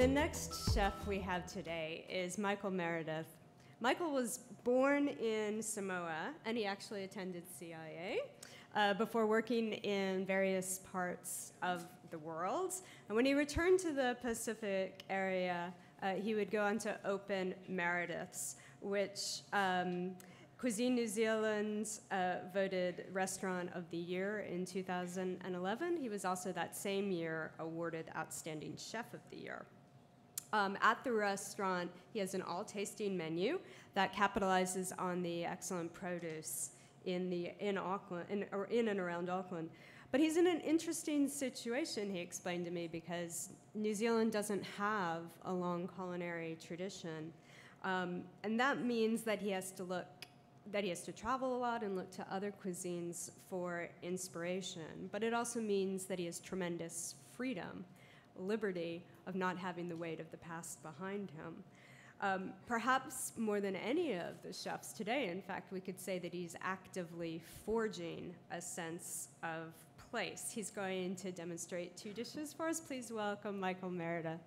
The next chef we have today is Michael Meredith. Michael was born in Samoa, and he actually attended CIA before working in various parts of the world. And when he returned to the Pacific area, he would go on to open Meredith's, which Cuisine New Zealand voted Restaurant of the Year in 2011. He was also that same year awarded Outstanding Chef of the Year. At the restaurant, he has an all-tasting menu that capitalizes on the excellent produce in Auckland, or in and around Auckland. But he's in an interesting situation, he explained to me, because New Zealand doesn't have a long culinary tradition. And that means that he has to travel a lot and look to other cuisines for inspiration. But it also means that he has tremendous freedom, liberty of not having the weight of the past behind him. Perhaps more than any of the chefs today, in fact, we could say that he's actively forging a sense of place. He's going to demonstrate 2 dishes for us. Please welcome Michael Meredith.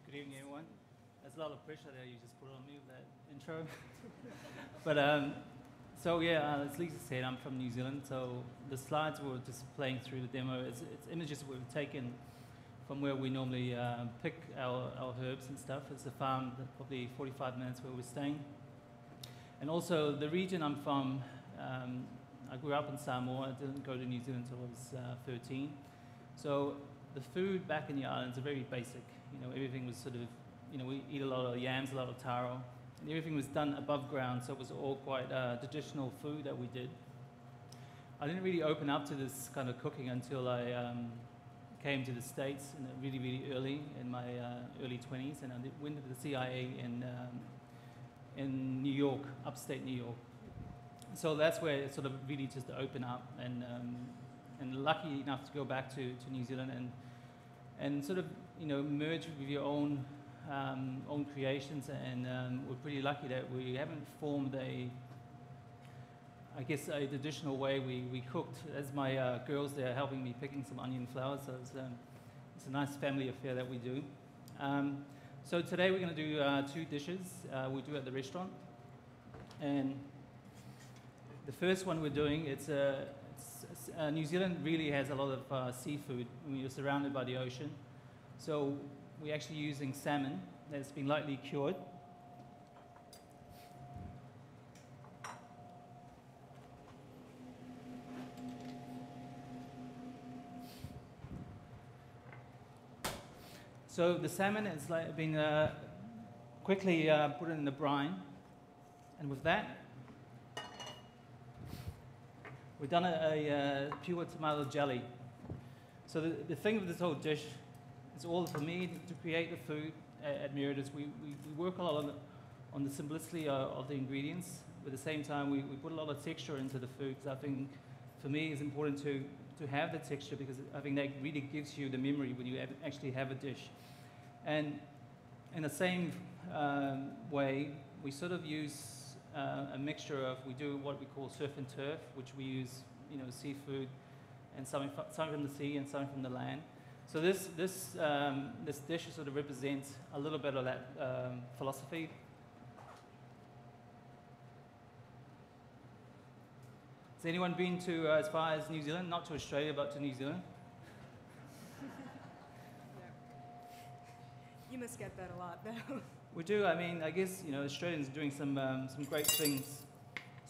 Good evening, everyone. There's a lot of pressure there you just put on me with that intro. But so yeah, as Lisa said, I'm from New Zealand, so the slides were just playing through the demo. It's images we've taken from where we normally pick our herbs and stuff. It's a farm, probably 45 minutes where we're staying. And also the region I'm from, I grew up in Samoa. I didn't go to New Zealand until I was 13. So the food back in the islands are very basic. You know, everything was sort of, you know, we eat a lot of yams, a lot of taro. And everything was done above ground, so it was all quite traditional food that we did. I didn't really open up to this kind of cooking until I came to the States really, really early, in my early 20s, and I went to the CIA in New York, upstate New York. So that's where it sort of really just opened up, and lucky enough to go back to New Zealand and sort of, you know, merge with your own creations, and we're pretty lucky that we haven't formed a traditional way we cooked. As my girls, they're helping me picking some onion flowers, so it's a nice family affair that we do. So today we're going to do 2 dishes we do at the restaurant, and the first one we're doing, New Zealand really has a lot of seafood. We're surrounded by the ocean. So we're actually using salmon that's been lightly cured. So the salmon has been quickly put in the brine, and with that, we've done a pure tomato jelly. So the thing with this whole dish, it's all for me to create the food at Meredith. We work a lot on the simplicity of the ingredients, but at the same time we put a lot of texture into the food. So I think for me it's important to have the texture, because I think that really gives you the memory when you actually have a dish. And in the same way, we sort of use a mixture of, we do what we call surf and turf, which we use, you know, seafood and some from the sea and some from the land. So this dish sort of represents a little bit of that philosophy. Has anyone been to as far as New Zealand? Not to Australia, but to New Zealand? You must get that a lot, though. We do. I mean, I guess, you know, Australians are doing some great things.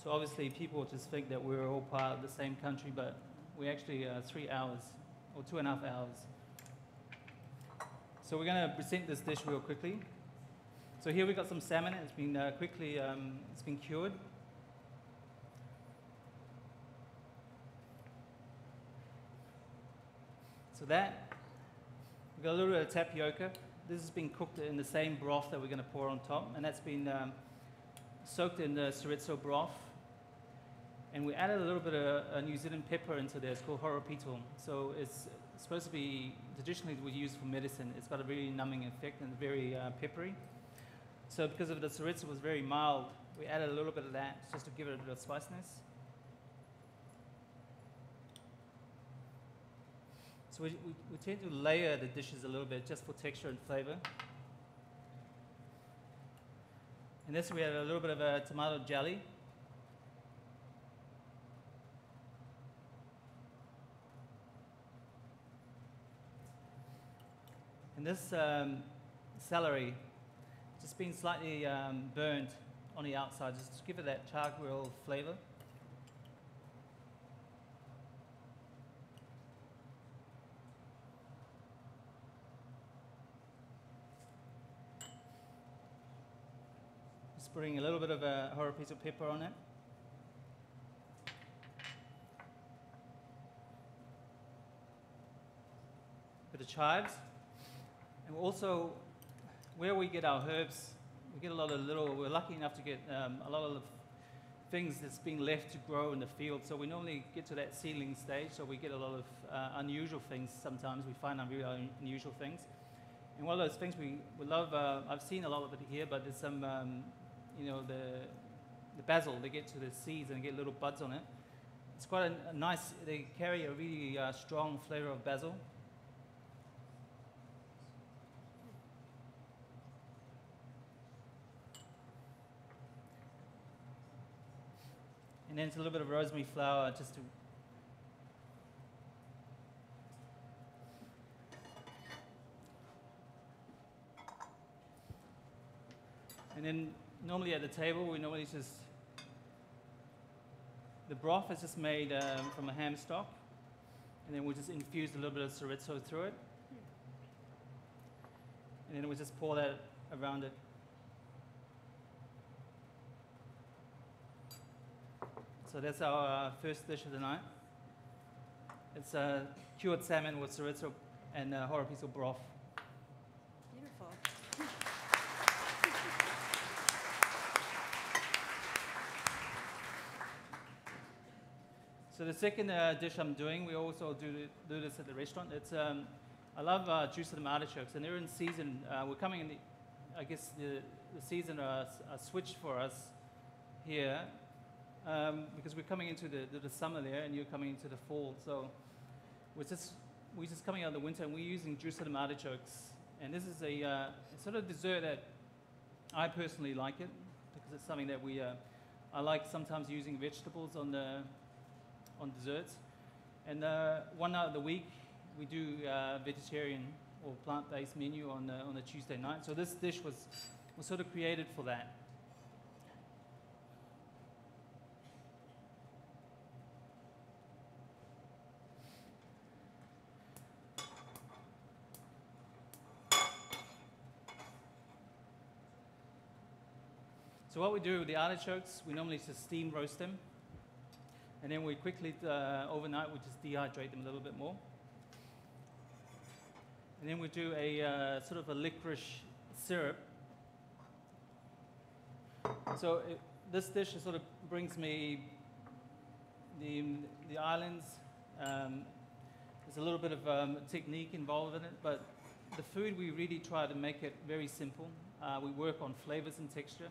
So obviously people just think that we're all part of the same country, but we're actually 3 hours or 2.5 hours. So we're going to present this dish real quickly. So here we've got some salmon. It's been it's been cured. So that, we've got a little bit of tapioca. This has been cooked in the same broth that we're going to pour on top, and that's been soaked in the chorizo broth. And we added a little bit of a New Zealand pepper into there. It's called horopito. So it's supposed to be, traditionally we use for medicine. It's got a really numbing effect and very peppery. So because of the chorizo was very mild, we added a little bit of that just to give it a bit of spiciness. So we tend to layer the dishes a little bit just for texture and flavor. And this we have a little bit of a tomato jelly. And this celery, just been slightly burnt on the outside, just to give it that char grill flavor. Just putting a little bit of a artichoke pepper on it. Bit of chives. And also, where we get our herbs, we get a lot of we're lucky enough to get a lot of things that's being left to grow in the field. So we normally get to that seedling stage, so we get a lot of unusual things sometimes. We find really unusual things. And one of those things we love, I've seen a lot of it here, but there's some, the basil, they get to the seeds and get little buds on it. It's quite a nice, they carry a really strong flavor of basil. And then it's a little bit of rosemary flour just to... And then normally at the table, we normally just... The broth is just made from a ham stock. And then we just infuse a little bit of chorizo through it. And then we just pour that around it. So that's our first dish of the night. It's cured salmon with chorizo and artichoke broth. Beautiful. So the second dish I'm doing, we also do this at the restaurant. It's I love juice of artichokes, and they're in season. We're coming in I guess the season are switched for us here. Because we're coming into the summer there, and you're coming into the fall. So we're just coming out of the winter, and we're using juice of artichokes. And this is a sort of dessert that I personally like it, because it's something that I like sometimes using vegetables on desserts. And one night of the week we do vegetarian or plant-based menu on a Tuesday night. So this dish was sort of created for that. So what we do with the artichokes, we normally just steam roast them. And then we quickly, overnight, we just dehydrate them a little bit more. And then we do a sort of a licorice syrup. So this dish sort of brings me the islands. There's a little bit of technique involved in it, but the food, we really try to make it very simple. We work on flavors and texture.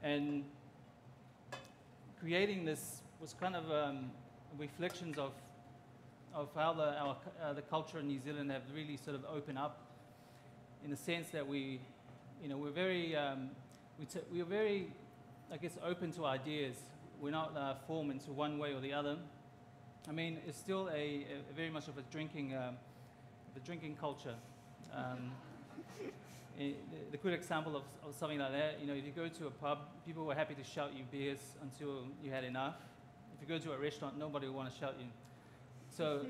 And creating this was kind of reflections of how the culture in New Zealand have really sort of opened up, in the sense that we're very, I guess, open to ideas. We're not formed into one way or the other. I mean, it's still a very much of a drinking culture. The good example of something like that, if you go to a pub, people were happy to shout you beers until you had enough. If you go to a restaurant, nobody will want to shout you. So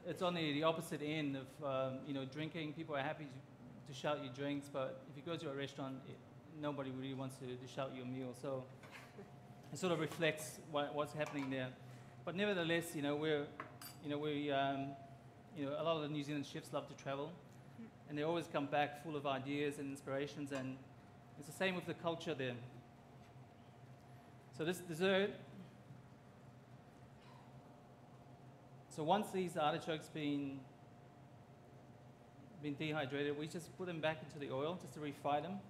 it's on the opposite end of drinking. People are happy to shout you drinks, but if you go to a restaurant, nobody really wants to shout you a meal. So it sort of reflects what's happening there. But nevertheless, a lot of the New Zealand chefs love to travel. And they always come back full of ideas and inspirations, and it's the same with the culture there. So this dessert, so once these artichokes been dehydrated, we just put them back into the oil just to refry them.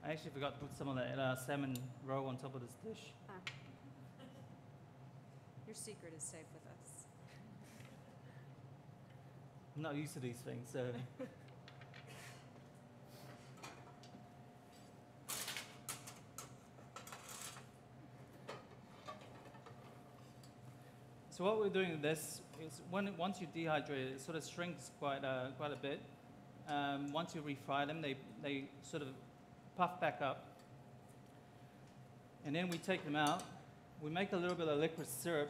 I actually forgot to put some of that salmon roe on top of this dish. Ah. Your secret is safe with us. I'm not used to these things, so. So what we're doing with this is once you dehydrate it, it sort of shrinks quite a bit. Once you refry them, they sort of puff back up. And then we take them out. We make a little bit of liquid syrup.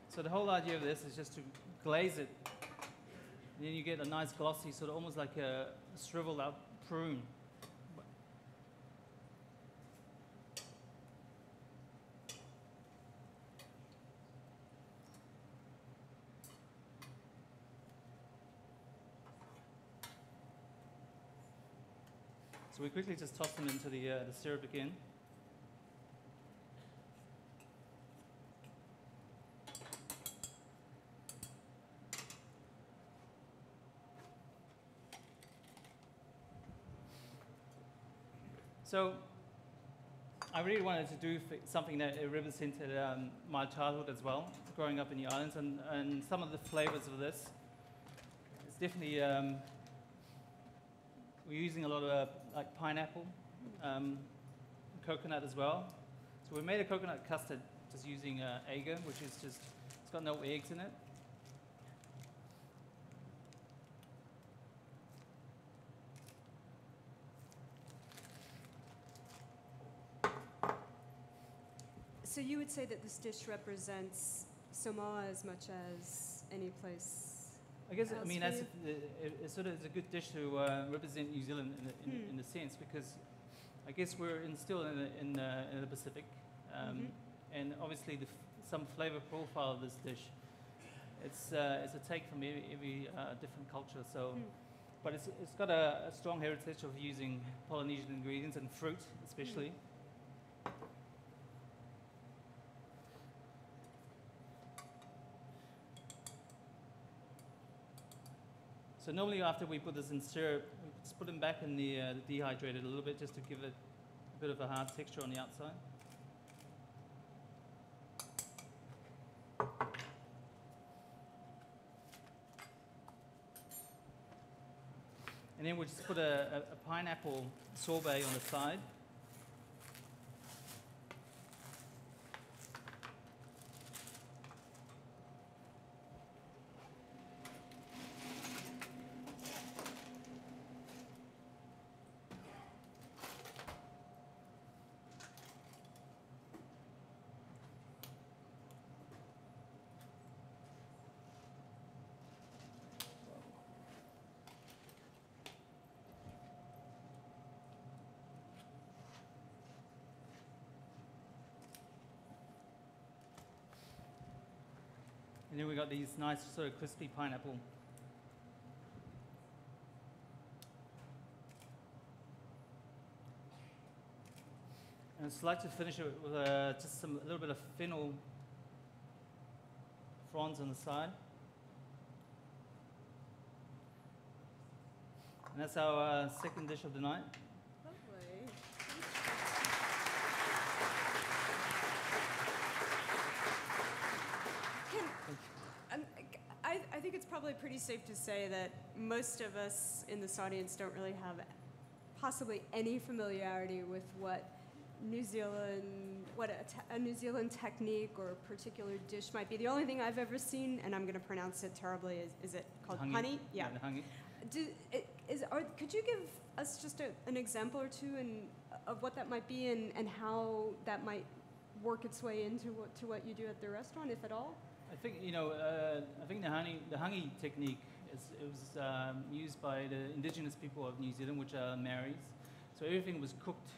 So the whole idea of this is just to glaze it. And then you get a nice glossy, sort of almost like a shriveled up prune. So we quickly just toss them into the syrup again. So I really wanted to do something that represented my childhood as well, growing up in the islands, and some of the flavors of this. It's definitely, we're using a lot of like pineapple, coconut as well. So we made a coconut custard just using agar, which is just, it's got no eggs in it. So you would say that this dish represents Samoa as much as any place? I guess, else I mean, for that's you? it's sort of it's a good dish to represent New Zealand in a sense, because I guess we're still in the Pacific, and obviously some flavor profile of this dish. It's a take from every different culture. So, but it's got a strong heritage of using Polynesian ingredients and fruit, especially. So normally after we put this in syrup, we just put them back in the dehydrated a little bit, just to give it a bit of a hard texture on the outside. And then we'll just put a pineapple sorbet on the side. And then we got these nice sort of crispy pineapple. And I'd just like to finish it with just a little bit of fennel fronds on the side. And that's our second dish of the night. Lovely. I think it's probably pretty safe to say that most of us in this audience don't really have possibly any familiarity with what New Zealand, a New Zealand technique or a particular dish might be. The only thing I've ever seen, and I'm going to pronounce it terribly, is it called honey? Yeah, the honey. Could you give us just an example or two of what that might be and how that might work its way into what you do at the restaurant, if at all? I think I think the honey technique was used by the indigenous people of New Zealand, which are Maoris. So everything was cooked.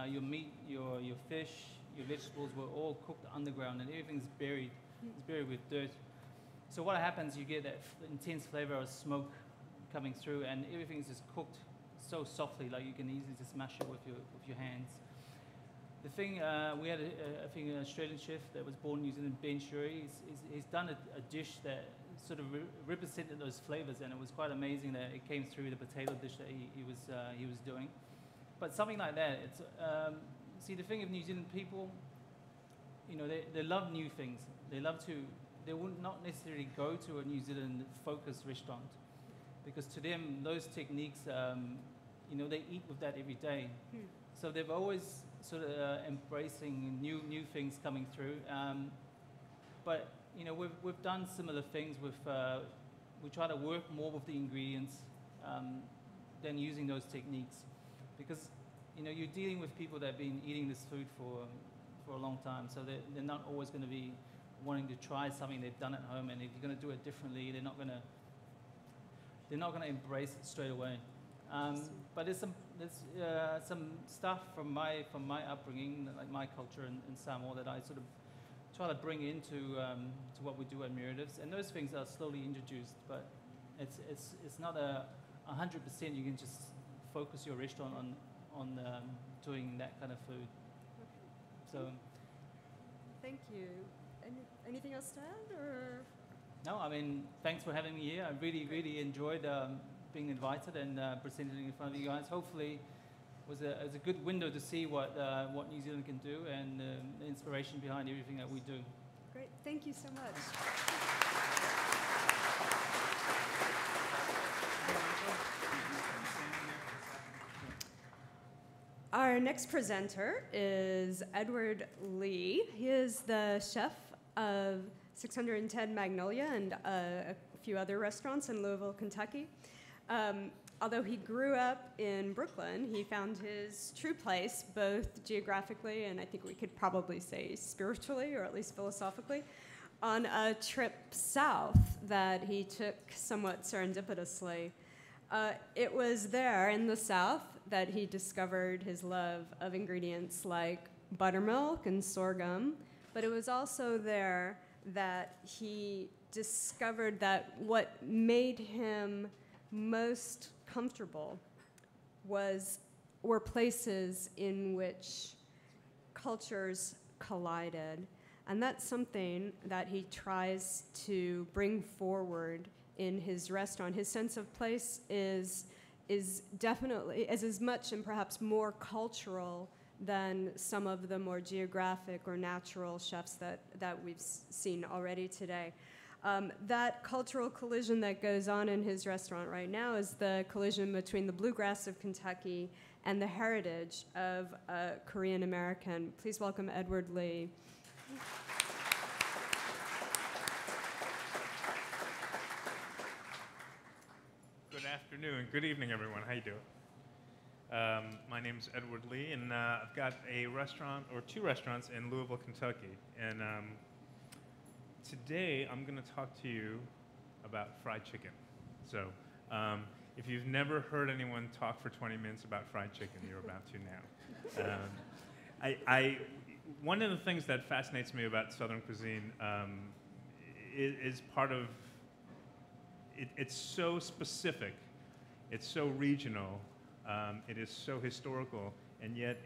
Your meat, your fish, your vegetables were all cooked underground, and everything's buried. It's buried with dirt. So what happens? You get that intense flavor of smoke coming through, and everything's just cooked so softly, like you can easily just mash it with your hands. The thing, we had, I think, an Australian chef that was born in New Zealand, Ben Shuri. He's done a dish that sort of represented those flavors, and it was quite amazing that it came through the potato dish that he was doing. But something like that, it's see, the thing of New Zealand people, you know, they love new things. They would not necessarily go to a New Zealand focused restaurant, because to them those techniques, you know, they eat with that every day. So they've always sort of embracing new things coming through. But you know, we've done similar things with. We try to work more with the ingredients than using those techniques, because you know, you're dealing with people that have been eating this food for a long time, so they're not always going to be wanting to try something they've done at home, and if you're going to do it differently, they're not going to embrace it straight away. But there's some stuff from my upbringing, like my culture in Samoa, that I sort of try to bring into to what we do at Meredith's, and those things are slowly introduced. But it's not 100%. You can just focus your restaurant on doing that kind of food. So. Thank you. Anything else to add, or? No, I mean, thanks for having me here. I really enjoyed being invited and presenting in front of you guys. Hopefully, it was a good window to see what New Zealand can do, and the inspiration behind everything that we do. Great, thank you so much. Our next presenter is Edward Lee. He is the chef of 610 Magnolia and a few other restaurants in Louisville, Kentucky. Although he grew up in Brooklyn, he found his true place, both geographically and I think we could probably say spiritually, or at least philosophically, on a trip south that he took somewhat serendipitously. It was there in the South that he discovered his love of ingredients like buttermilk and sorghum, but it was also there that he discovered that what made him most comfortable were places in which cultures collided. And that's something that he tries to bring forward in his restaurant. His sense of place is definitely as much and perhaps more cultural than some of the more geographic or natural chefs that we've seen already today. That cultural collision that goes on in his restaurant right now is the collision between the bluegrass of Kentucky and the heritage of a Korean American. Please welcome Edward Lee. Good afternoon. Good evening, everyone. How you doing? My name is Edward Lee, and I've got a restaurant, or two restaurants, in Louisville, Kentucky. And today, I'm going to talk to you about fried chicken. So, if you've never heard anyone talk for 20 minutes about fried chicken, you're about to now. One of the things that fascinates me about Southern cuisine is part of it's so specific, it's so regional, it is so historical, and yet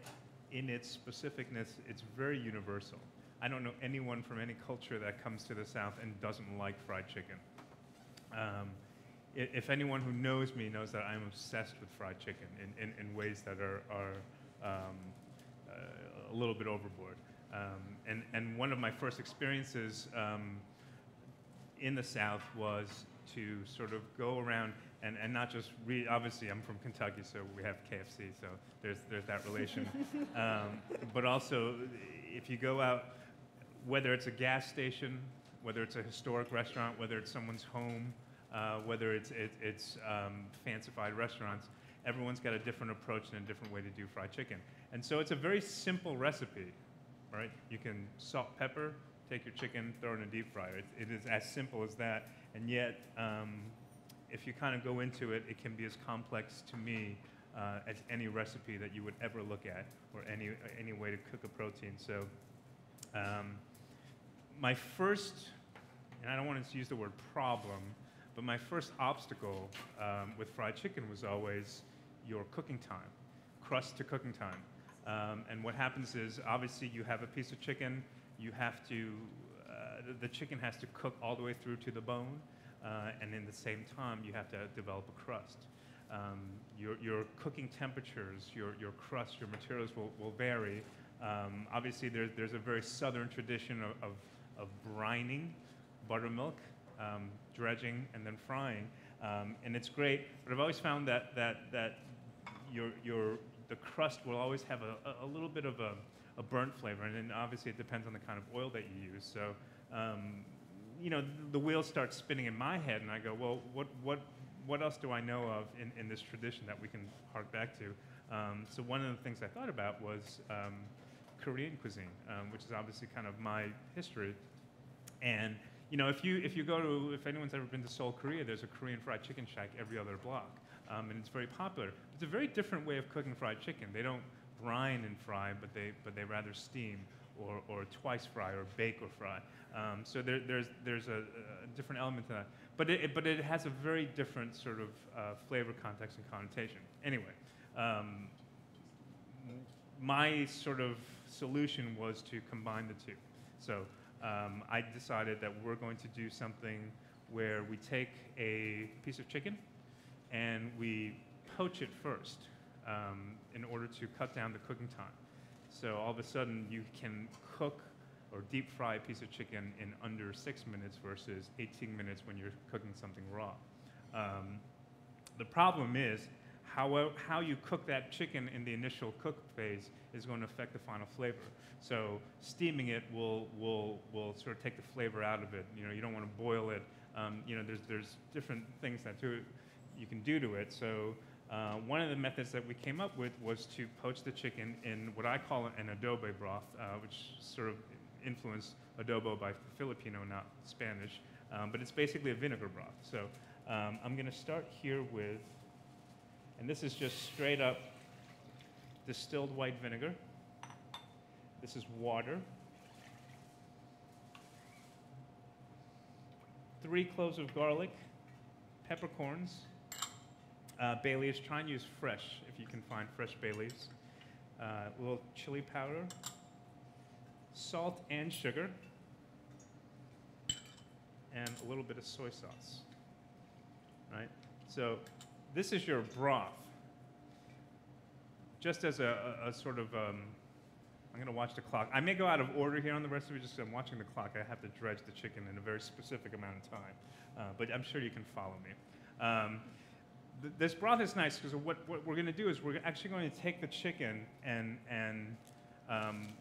in its specificness, it's very universal. I don't know anyone from any culture that comes to the South and doesn't like fried chicken. If anyone who knows me knows that I'm obsessed with fried chicken in ways that are a little bit overboard. And one of my first experiences in the South was to sort of go around and not just read. Obviously, I'm from Kentucky, so we have KFC, so there's that relation. But also, if you go out, whether it's a gas station, whether it's a historic restaurant, whether it's someone's home, whether it's fancified restaurants, everyone's got a different approach and a different way to do fried chicken. And so it's a very simple recipe, right? You can salt, pepper, take your chicken, throw it in a deep fryer. It is as simple as that. And yet, if you kind of go into it, it can be as complex to me as any recipe that you would ever look at, or any way to cook a protein. So my first, and I don't want to use the word problem, but my first obstacle with fried chicken was always your cooking time, crust to cooking time. And what happens is, obviously, you have a piece of chicken. You have to, the chicken has to cook all the way through to the bone, and in the same time, you have to develop a crust. Your cooking temperatures, your crust, your materials will vary. Obviously, there's a very southern tradition of brining buttermilk, dredging, and then frying, and it's great. But I've always found that the crust will always have a little bit of a burnt flavor, and then obviously it depends on the kind of oil that you use. So, you know, the wheels start spinning in my head, and I go, well, what else do I know of in this tradition that we can hark back to? So one of the things I thought about was Korean cuisine, which is obviously kind of my history. And you know, if anyone's ever been to Seoul, Korea, there's a Korean fried chicken shack every other block, and it's very popular. It's a very different way of cooking fried chicken. They don't brine and fry, but they rather steam or twice fry or bake or fry. So there's a different element to that. But it has a very different sort of flavor, context, and connotation. Anyway, my sort of solution was to combine the two. So I decided that we're going to do something where we take a piece of chicken and we poach it first in order to cut down the cooking time. So all of a sudden you can cook or deep fry a piece of chicken in under 6 minutes versus 18 minutes when you're cooking something raw. The problem is how you cook that chicken in the initial cook phase is going to affect the final flavor. So steaming it will sort of take the flavor out of it. You know, you don't want to boil it. You know, there's different things that you can do to it. So one of the methods that we came up with was to poach the chicken in what I call an adobo broth, which sort of influenced adobo by Filipino, not Spanish. But it's basically a vinegar broth. So I'm going to start here with, and this is just straight up distilled white vinegar. This is water. 3 cloves of garlic, peppercorns, bay leaves. Try and use fresh if you can find fresh bay leaves. A little chili powder, salt and sugar, and a little bit of soy sauce. Right? So this is your broth. Just as a sort of, I'm going to watch the clock. I may go out of order here on the rest of it, just because I'm watching the clock. I have to dredge the chicken in a very specific amount of time, but I'm sure you can follow me. This broth is nice because what we're going to do is we're actually going to take the chicken and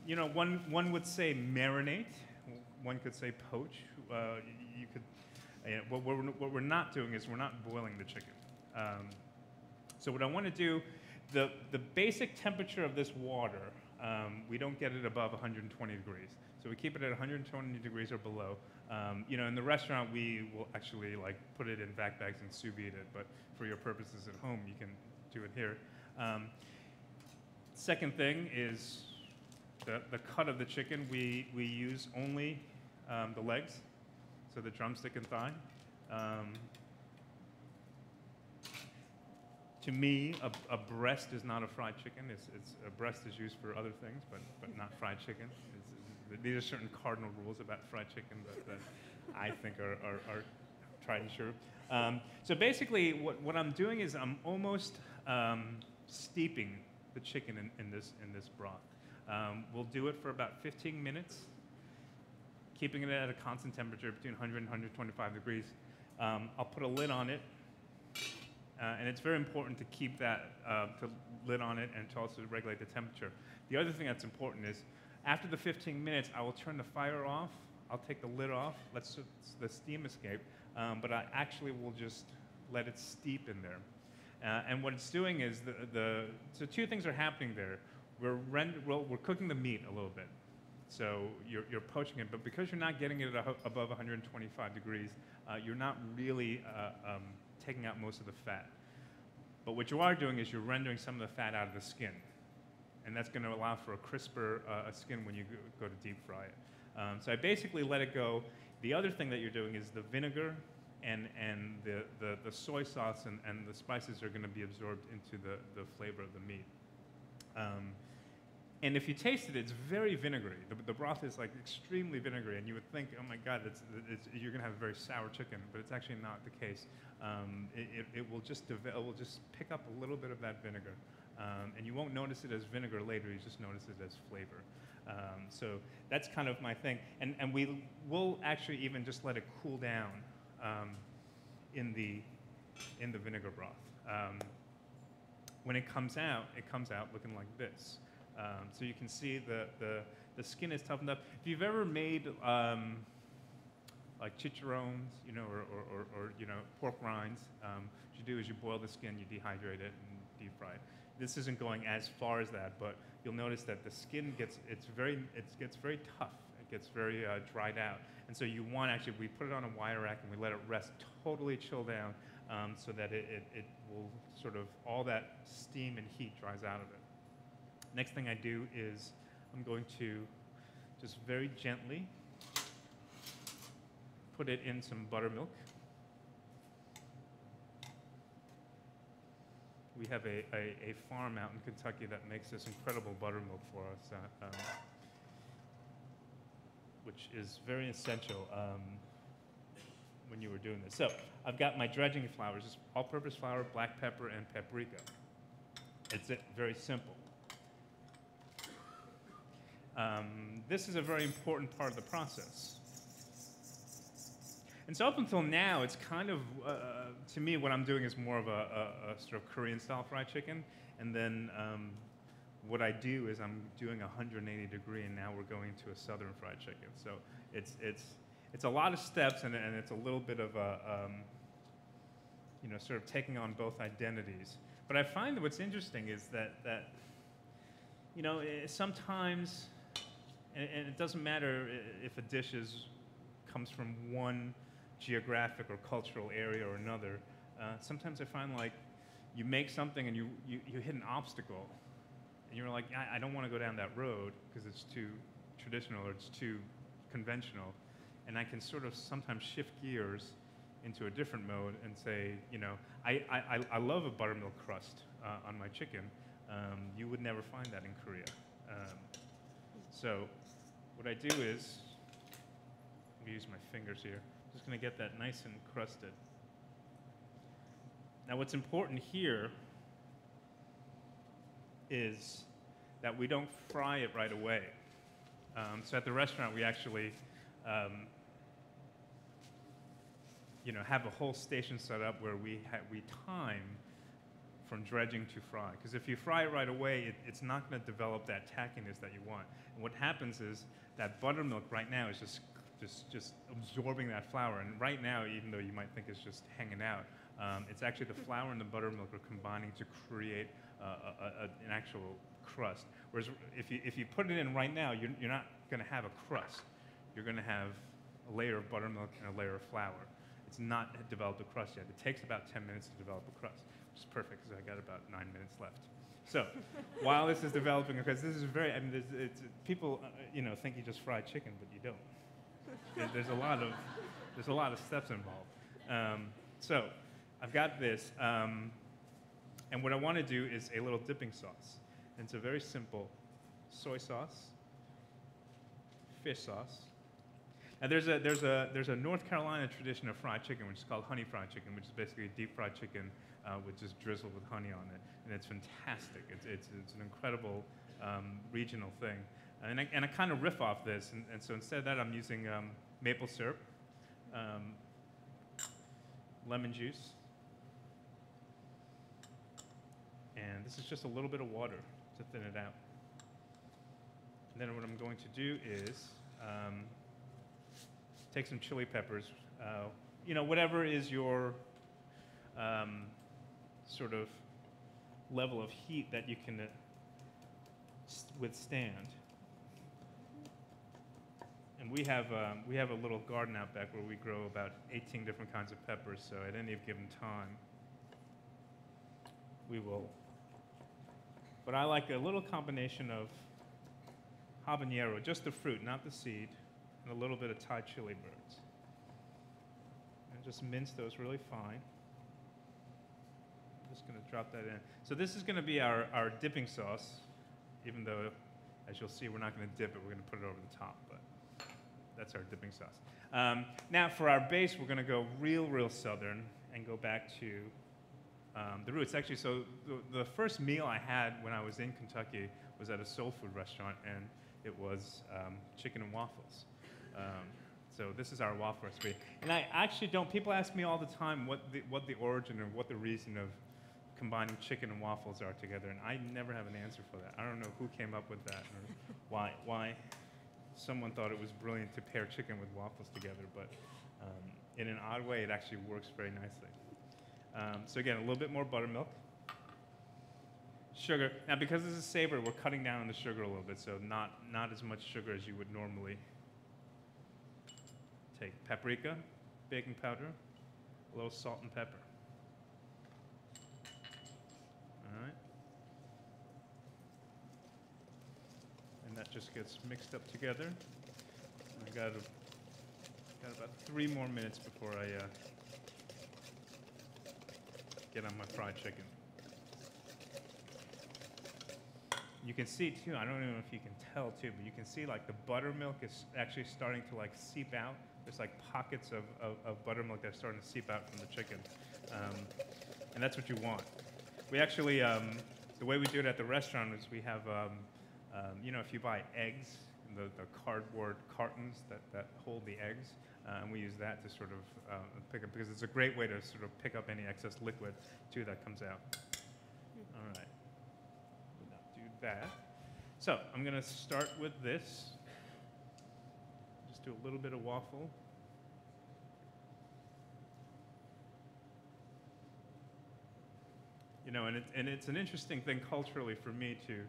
you know, one would say marinate, one could say poach. You could. What we're not doing is we're not boiling the chicken. So what I want to do, the basic temperature of this water, we don't get it above 120 degrees. So we keep it at 120 degrees or below. You know, in the restaurant, we will actually like put it in vac bags and sous vide it. But for your purposes at home, you can do it here. Second thing is the cut of the chicken. We use only the legs, so the drumstick and thigh. To me, a breast is not a fried chicken. A breast is used for other things, but not fried chicken. These are certain cardinal rules about fried chicken that I think are tried and true. So basically, what I'm doing is I'm almost steeping the chicken in this broth. We'll do it for about 15 minutes, keeping it at a constant temperature between 100 and 125 degrees. I'll put a lid on it. And it's very important to keep that lid on it and to also regulate the temperature. The other thing that's important is after the 15 minutes, I will turn the fire off. I'll take the lid off, let the steam escape, but I actually will just let it steep in there. And what it's doing is so 2 things are happening there. We're cooking the meat a little bit. So you're poaching it, but because you're not getting it above 125 degrees, you're not really taking out most of the fat. But what you are doing is you're rendering some of the fat out of the skin. And that's going to allow for a crisper skin when you go to deep fry it. So I basically let it go. The other thing that you're doing is the vinegar and the soy sauce and the spices are going to be absorbed into the flavor of the meat. And if you taste it, it's very vinegary. The broth is like extremely vinegary, and you would think, oh my God, you're going to have a very sour chicken, but it's actually not the case. It will just pick up a little bit of that vinegar, and you won't notice it as vinegar later. You just notice it as flavor. So that's kind of my thing, and we will actually even just let it cool down in the vinegar broth. When it comes out looking like this. So you can see the skin is toughened up. If you've ever made like chicharrones, or pork rinds, what you do is you boil the skin, you dehydrate it, and deep fry it. This isn't going as far as that, but you'll notice that the skin gets very tough. It gets very dried out, and so you want we put it on a wire rack and we let it rest, totally chill down, so that it will sort of all that steam and heat dries out of it. Next thing I do is I'm going to just very gently put it in some buttermilk. We have a farm out in Kentucky that makes this incredible buttermilk for us, which is very essential when you were doing this. So I've got my dredging flour, just all-purpose flour, black pepper, and paprika. It's very simple. This is a very important part of the process. And so up until now, it's kind of, to me, what I'm doing is more of a sort of Korean-style fried chicken. And then what I do is I'm doing 180 degree, and now we're going to a southern fried chicken. So it's a lot of steps, and it's a little bit of a, sort of taking on both identities. But I find that what's interesting is that sometimes, and it doesn't matter if a dish comes from one geographic or cultural area or another. Sometimes I find like you make something and you hit an obstacle, and you're like, I don't want to go down that road because it's too traditional or it's too conventional, and I can sort of sometimes shift gears into a different mode and say, I love a buttermilk crust on my chicken. You would never find that in Korea. So what I do is, I'm going to use my fingers here. I'm just going to get that nice and crusted. Now what's important here is that we don't fry it right away. So at the restaurant, we actually have a whole station set up where we time from dredging to fry. Because if you fry it right away, it's not going to develop that tackiness that you want. And what happens is that buttermilk right now is just absorbing that flour. And right now, even though you might think it's just hanging out, it's actually the flour and the buttermilk are combining to create an actual crust. Whereas if you put it in right now, you're not going to have a crust. You're going to have a layer of buttermilk and a layer of flour. It's not developed a crust yet. It takes about 10 minutes to develop a crust, which is perfect because I got about 9 minutes left. So while this is developing, because this is very, people, think you just fry chicken, but you don't. There's a lot of steps involved. So I've got this, and what I want to do is a little dipping sauce. And it's a very simple soy sauce, fish sauce. And there's a North Carolina tradition of fried chicken, which is called honey fried chicken, which is basically a deep fried chicken with just drizzled with honey on it, and it's fantastic. It's an incredible regional thing, and I kind of riff off this, and so instead of that, I'm using maple syrup, lemon juice, and this is just a little bit of water to thin it out. And then what I'm going to do is take some chili peppers, whatever is your sort of level of heat that you can withstand. And we have a little garden out back where we grow about 18 different kinds of peppers, so at any given time, we will. But I like a little combination of habanero, just the fruit, not the seed, and a little bit of Thai chili birds. And just mince those really fine. I'm just going to drop that in. So this is going to be our dipping sauce, even though As you'll see, we're not going to dip it. We're going to put it over the top, but that's our dipping sauce. Now for our base, we're going to go real southern and go back to the roots. Actually, so the first meal I had when I was in Kentucky was at a soul food restaurant, and it was chicken and waffles. So this is our waffle recipe. And I actually don't, people ask me all the time what the origin or what the reason of combining chicken and waffles are together, and I never have an answer for that. I don't know who came up with that or why someone thought it was brilliant to pair chicken with waffles together, but in an odd way, it actually works very nicely. So again, a little bit more buttermilk. Sugar. Now, because this is savory, we're cutting down on the sugar a little bit, so not as much sugar as you would normally take. Paprika, baking powder, a little salt and pepper. All right. And that just gets mixed up together. I got about 3 more minutes before I get on my fried chicken. You can see too, I don't know if you can tell too, but you can see like the buttermilk is actually starting to like seep out. There's like pockets of buttermilk that's starting to seep out from the chicken. And that's what you want. We actually, the way we do it at the restaurant is we have, you know, if you buy eggs, the cardboard cartons that hold the eggs, and we use that to sort of pick up, because it's a great way to sort of pick up any excess liquid too that comes out. All right. That. So I'm going to start with this. Just do a little bit of waffle. You know, and it's an interesting thing culturally for me to,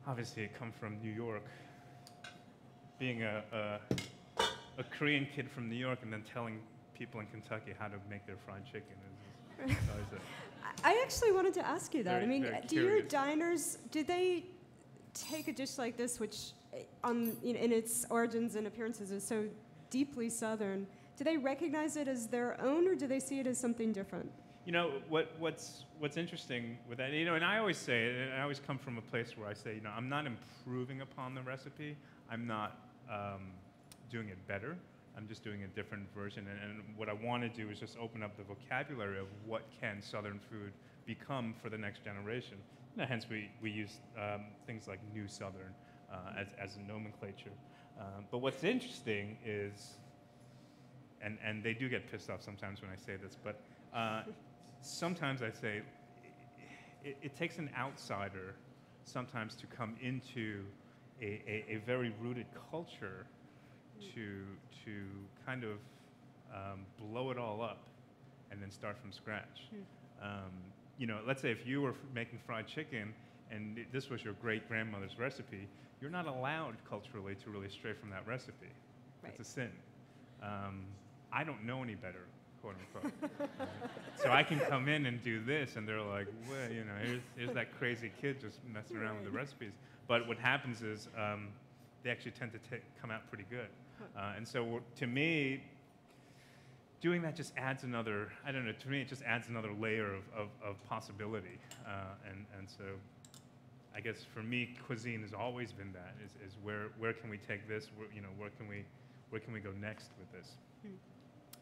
obviously, come from New York, being a Korean kid from New York, and then telling people in Kentucky how to make their fried chicken. I actually wanted to ask you that. Very, I mean, very do your curious. diners, do they take a dish like this, which in its origins and appearances is so deeply Southern, do they recognize it as their own, or do they see it as something different? You know, what's interesting with that, you know, and I always say it, and I always come from a place where I say, you know, I'm not improving upon the recipe. I'm not doing it better. I'm just doing a different version, and what I want to do is just open up the vocabulary of what can Southern food become for the next generation. And hence, we use things like New Southern as a nomenclature. But what's interesting is, and they do get pissed off sometimes when I say this, but sometimes I say it takes an outsider sometimes to come into a very rooted culture to kind of blow it all up and then start from scratch. You know, let's say if you were making fried chicken and this was your great-grandmother's recipe, you're not allowed culturally to really stray from that recipe. Right. It's a sin. I don't know any better, quote unquote. So I can come in and do this, and they're like, well, you know, here's that crazy kid just messing around with the recipes. But what happens is they actually tend to come out pretty good. And so to me, doing that just adds another, I don't know, to me it just adds another layer of possibility. And so I guess for me, cuisine has always been that, is where can we take this, you know, where can we go next with this?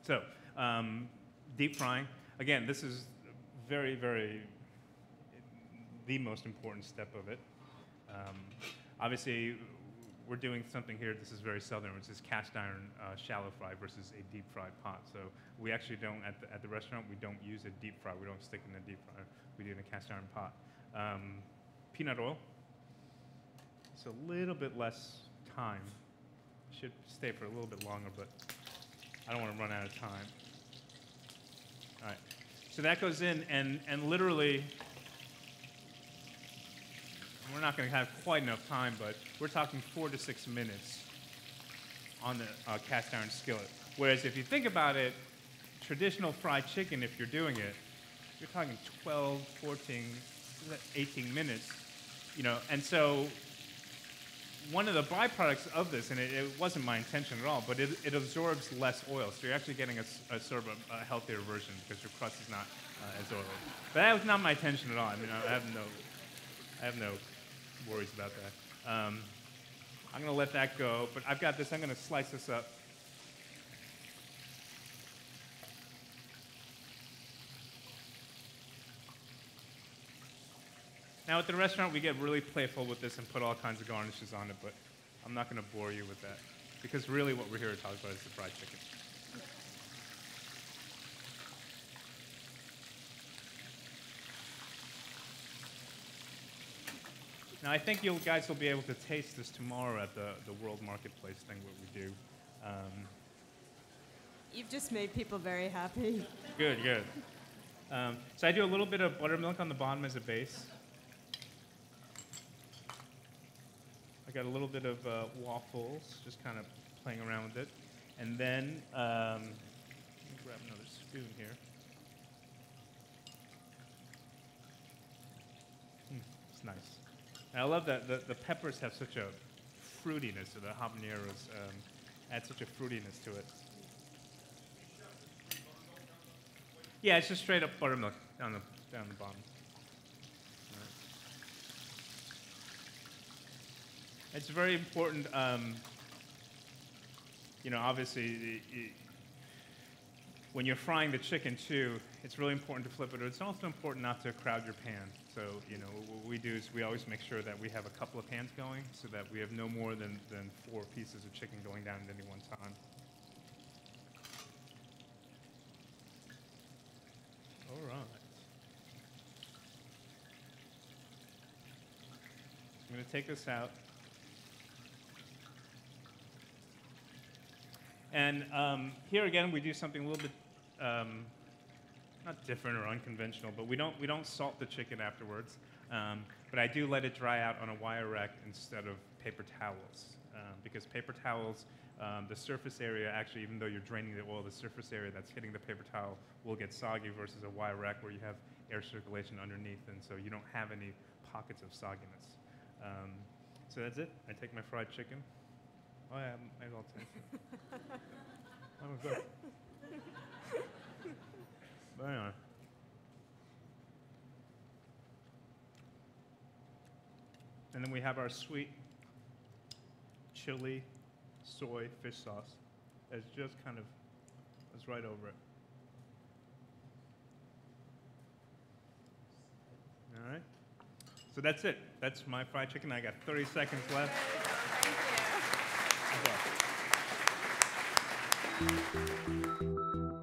So deep frying, again, this is very, very the most important step of it. Obviously, we're doing something here, this is very Southern, which is cast iron shallow fry versus a deep fried pot. So we actually don't, at the restaurant, we don't use a deep fry. We don't stick in a deep fryer. We do it in a cast iron pot. Peanut oil. It's a little bit less time. Should stay for a little bit longer, but I don't want to run out of time. All right. So that goes in, and literally, we're not going to have quite enough time, but we're talking 4 to 6 minutes on the cast iron skillet. Whereas if you think about it, traditional fried chicken, if you're doing it, you're talking 12, 14, 18 minutes, you know. And so one of the byproducts of this, and it wasn't my intention at all, but it absorbs less oil. So you're actually getting a sort of a healthier version because your crust is not as oily. But that was not my intention at all. I mean, I have no worries about that. I'm going to let that go, but I've got this. I'm going to slice this up. Now, at the restaurant, we get really playful with this and put all kinds of garnishes on it, but I'm not going to bore you with that, because really what we're here to talk about is the fried chicken. Now, I think you guys will be able to taste this tomorrow at the World Marketplace thing that we do. You've just made people very happy. Good, good. So I do a little bit of buttermilk on the bottom as a base. I got a little bit of waffles, just kind of playing around with it. And then, let me grab another spoon here. It's nice. And I love that the peppers have such a fruitiness to the habaneros, add such a fruitiness to it. Yeah, it's just straight up buttermilk down the bottom. It's very important, you know, obviously, when you're frying the chicken too, it's really important to flip it. It's also important not to crowd your pan. So, you know, what we do is we always make sure that we have a couple of pans going so that we have no more than 4 pieces of chicken going down at any one time. All right. I'm going to take this out. And here again, we do something a little bit not different or unconventional, but we don't salt the chicken afterwards. But I do let it dry out on a wire rack instead of paper towels, because paper towels, the surface area actually, even though you're draining the oil, the surface area that's hitting the paper towel will get soggy versus a wire rack where you have air circulation underneath, and so you don't have any pockets of sogginess. So that's it. I take my fried chicken. Oh yeah, might as well taste it. Oh, good. Very nice. And then we have our sweet chili soy fish sauce. It's just kind of, it's right over it. All right. So that's it. That's my fried chicken. I got 30 seconds left. Thank you.